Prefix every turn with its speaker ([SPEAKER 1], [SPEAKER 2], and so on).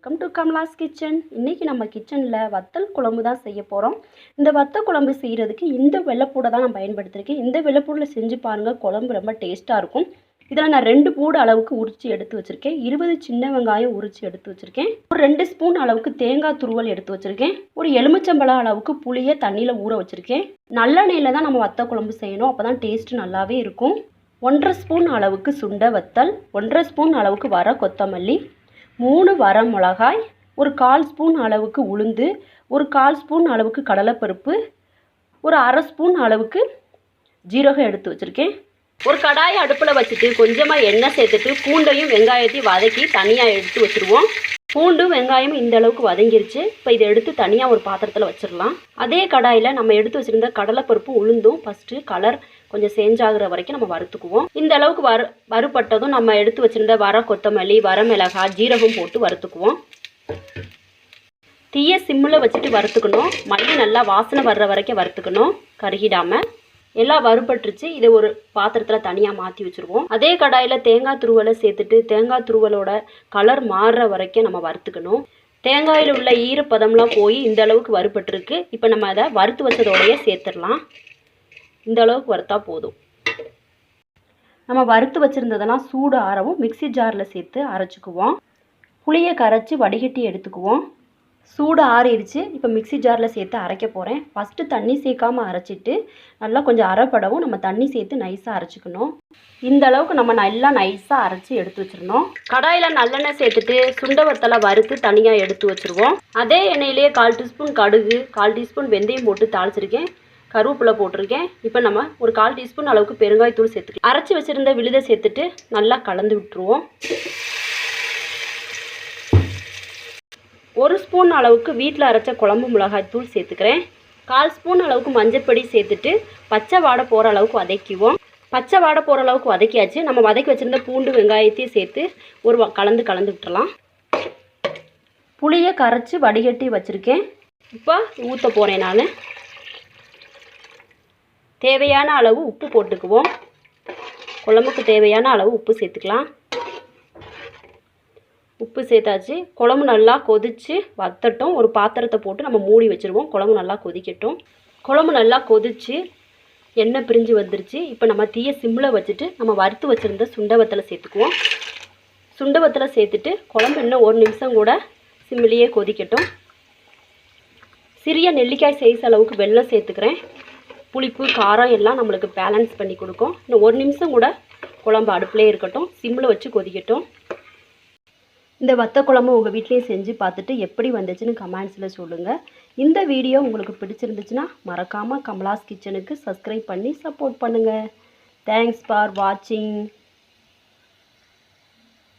[SPEAKER 1] Welcome to Kamala's kitchen. இன்றைக்கி நம்ம கிச்சனில் வத்தல் குழம்பு தான் செய்ய போகிறோம். இந்த வத்தல் குழம்பு செய்கிறதுக்கு இந்த வெள்ளைப்பூடை தான் நான் பயன்படுத்தியிருக்கேன். இந்த வெள்ளைப்பூடில் செஞ்சு பாருங்கள், குழம்பு ரொம்ப டேஸ்ட்டாக இருக்கும். இதில் நான் 2 பூடு அளவுக்கு உரித்து எடுத்து வச்சுருக்கேன். 20 சின்ன வெங்காயம் உரித்து எடுத்து வச்சுருக்கேன். ஒரு 2 ஸ்பூன் அளவுக்கு தேங்காய் துருவல் எடுத்து வச்சுருக்கேன். ஒரு எலுமிச்சம்பழம் அளவுக்கு புளியை தண்ணியில் ஊற வச்சுருக்கேன். நல்லெண்ணெயில் தான் நம்ம வத்தல் குழம்பு செய்யணும், அப்போ தான் டேஸ்ட்டு நல்லாவே இருக்கும். 1.5 ஸ்பூன் அளவுக்கு சுண்டை வத்தல், 1.5 ஸ்பூன் அளவுக்கு வர கொத்தமல்லி, 3 வர மிளகாய், ஒரு 1/4 ஸ்பூன் அளவுக்கு உளுந்து, ஒரு 1/4 ஸ்பூன் அளவுக்கு கடலைப்பருப்பு, ஒரு 1/2 ஸ்பூன் அளவுக்கு ஜீரகம் எடுத்து வச்சுருக்கேன். ஒரு கடாயை அடுப்பில் வச்சுட்டு கொஞ்சமாக எண்ணெய் சேர்த்துட்டு பூண்டையும் வெங்காயத்தையும் வதக்கி தனியாக எடுத்து வச்சுருவோம். பூண்டும் வெங்காயம் இந்த அளவுக்கு வதங்கிருச்சு. இப்போ இதை எடுத்து தனியாக ஒரு பாத்திரத்தில் வச்சிடலாம். அதே கடாயில் நம்ம எடுத்து வச்சுருந்த கடலைப்பருப்பு உளுந்தும் ஃபஸ்ட்டு கலர் கொஞ்சம் சேஞ்சாகிற வரைக்கும் நம்ம வறுத்துக்குவோம். இந்த அளவுக்கு வறுபட்டதும் நம்ம எடுத்து வச்சுருந்த வர கொத்தமல்லி, வர மிளகாய், ஜீரகம் போட்டு வறுத்துக்குவோம். தீயை சிம்மில் வச்சுட்டு வறுத்துக்கணும். மல்லி நல்லா வாசனை வர்ற வரைக்கும் வறுத்துக்கணும், கருகிடாமல். எல்லாம் வறுபட்டுருச்சு. இதை ஒரு பாத்திரத்தில் தனியாக மாற்றி வச்சுருவோம். அதே கடாயில் தேங்காய் துருவலை சேர்த்துட்டு தேங்காய் துருவலோட கலர் மாறுற வரைக்கும் நம்ம வறுத்துக்கணும். தேங்காயில் உள்ள ஈரப்பதம்லாம் போய் இந்த அளவுக்கு வறுபட்டுருக்கு. இப்போ நம்ம அதை வறுத்து வச்சதோடையே சேர்த்துடலாம். இந்த அளவுக்கு வறுத்தா போதும். நம்ம வறுத்து வச்சுருந்ததெல்லாம் சூடு ஆறவும் மிக்சி ஜாரில் சேர்த்து அரைச்சிக்குவோம். புளியை கரைச்சி வடிகட்டி எடுத்துக்குவோம். சூடு ஆறிடுச்சு. இப்போ மிக்சி ஜாரில் சேர்த்து அரைக்க போகிறேன். ஃபஸ்ட்டு தண்ணி சேர்க்காமல் அரைச்சிட்டு நல்லா கொஞ்சம் அரைப்படவும் நம்ம தண்ணி சேர்த்து நைஸாக அரைச்சிக்கணும். இந்த அளவுக்கு நம்ம நல்லா நைஸாக அரைச்சி எடுத்து வச்சிடணும். கடாயில் நல்லெண்ணெய் சேர்த்துட்டு சுண்டை வத்தலை வறுத்து தனியாக எடுத்து வச்சுருவோம். அதே எண்ணெயிலே 1/4 டீஸ்பூன் கடுகு, 1/4 டீஸ்பூன் வெந்தயம் போட்டு தாளிச்சிருக்கேன். கருவேப்பிலை போட்டிருக்கேன். இப்போ நம்ம ஒரு 1/4 டீஸ்பூன் அளவுக்கு பெருங்காயத்தூள் சேர்த்துக்கலாம். அரைச்சி வச்சுருந்த விழுதை சேர்த்துட்டு நல்லா கலந்து விட்டுருவோம். 1 ஸ்பூன் அளவுக்கு வீட்டில் அரைச்ச குழம்பு மிளகாய் தூள் சேர்த்துக்கிறேன். 1/4 ஸ்பூன் அளவுக்கு மஞ்சப்பொடி சேர்த்துட்டு பச்சை வாடை போகிற அளவுக்கு வதக்கிவோம். பச்சை வாடை போகிற அளவுக்கு வதக்கியாச்சு. நம்ம வதக்கி வச்சுருந்த பூண்டு வெங்காயத்தையும் சேர்த்து ஒரு கலந்து விட்டுறலாம். புளியை கரைச்சி வடிகட்டி வச்சுருக்கேன். இப்போ ஊற்ற போகிறேன். நான் தேவையான அளவு உப்பு போட்டுக்குவோம். குழம்புக்கு தேவையான அளவு உப்பு சேர்த்துக்கலாம். உப்பு சேர்த்தாச்சு. குழம்பு நல்லா கொதித்து வத்தட்டும். ஒரு பாத்திரத்தை போட்டு நம்ம மூடி வச்சுருவோம். குழம்பு நல்லா கொதிக்கட்டும். குழம்பு நல்லா கொதித்து எண்ணெய் பிரிஞ்சு வந்துருச்சு. இப்போ நம்ம தீயை சிம்மில் வச்சுட்டு நம்ம வறுத்து வச்சுருந்த சுண்டை வத்தலை சேர்த்துக்குவோம். சுண்டை வத்தலை சேர்த்துட்டு குழம்பு இன்னும் 1 நிமிஷம் கூட சிம்மிலேயே கொதிக்கட்டும். சிறிய நெல்லிக்காய் சைஸ் அளவுக்கு வெல்லம் சேர்த்துக்கிறேன். புளிப்பு காரம் எல்லாம் நம்மளுக்கு பேலன்ஸ் பண்ணி கொடுக்கும். இன்னும் 1 நிமிஷம் கூட குழம்பு அடுப்புலேயே இருக்கட்டும். சிம்மில் வச்சு கொதிக்கட்டும். இந்த வத்த குழம்பு உங்கள் வீட்லேயும் செஞ்சு பார்த்துட்டு எப்படி வந்துச்சுன்னு கமெண்ட்ஸில் சொல்லுங்கள். இந்த வீடியோ உங்களுக்கு பிடிச்சிருந்துச்சுன்னா மறக்காமல் கமலாஸ் கிச்சனுக்கு சப்ஸ்கிரைப் பண்ணி சப்போர்ட் பண்ணுங்கள். தேங்க்ஸ் ஃபார் வாட்சிங்.